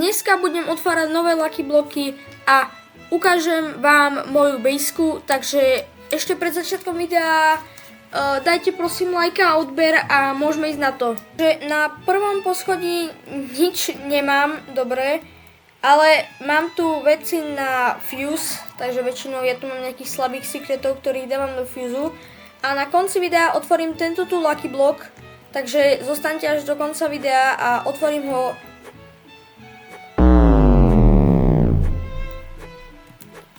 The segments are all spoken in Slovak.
Dneska budem otvárať nové Lucky bloky a ukážem vám moju bejsku, takže ešte pred začiatkom videa dajte prosím lajka a odber a môžeme ísť na to. Na prvom poschodí nič nemám, dobre, ale mám tu veci na fuse, takže väčšinou ja tu mám nejakých slabých secretov, ktorých dávam do fuse. A na konci videa otvorím tento tu Lucky block, takže zostaňte až do konca videa a otvorím ho.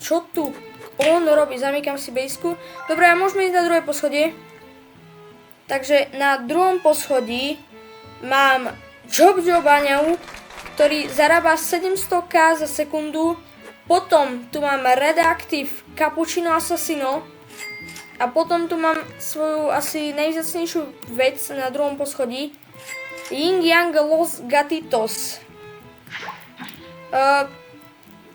Čo tu on robí? Zamykam si bejsku. Dobre, a môžeme ísť na druhé poschodie. Takže na druhom poschodí mám Baňau, ktorý zarába 700k za sekundu. Potom tu mám Redactive Cappuccino Assassino. A potom tu mám svoju asi najvzácnejšiu vec na druhom poschodí. Yin Yang Los Gatitos.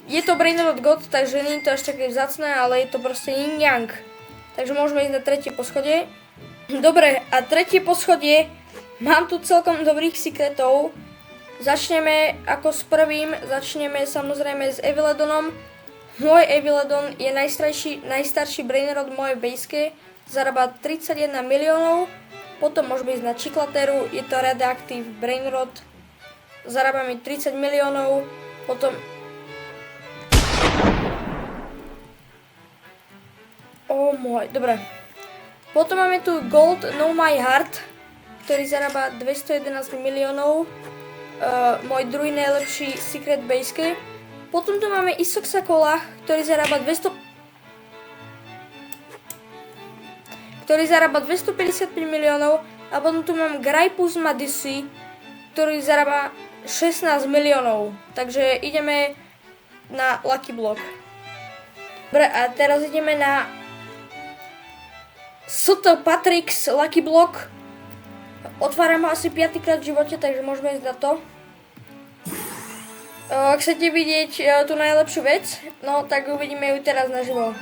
Je to Brainrot God, takže nie je to až také vzácne, ale je to proste Yin Yang. Takže môžeme ísť na tretie poschodie. Dobre, a tretie poschodie. Mám tu celkom dobrých secretov. Začneme ako s prvým, začneme samozrejme s Eviledonom. Môj Eviledon je najstarší Brainrot v mojej bejske. Zarába 31 miliónov. Potom môžeme ísť na Čiklateru, je to Radioactive Brainrot. Zarába mi 30 miliónov. Potom dobre. Potom máme tu Gold Know My Heart, ktorý zarába 211 miliónov. Môj druhý najlepší secret bejske. Potom tu máme Isoxa Cola, ktorý zarába 255 miliónov. A potom tu mám Graipus Madisi, ktorý zarába 16 miliónov. Takže ideme na Lucky block. Dobre, a teraz ideme na Soto Patrix Lucky block. Otváram ho asi 5. krát v živote, takže môžeme ísť na to. Ak chcete vidieť tú najlepšiu vec, no tak uvidíme ju teraz naživo.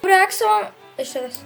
Dobre, ak sa vám... Ešte raz.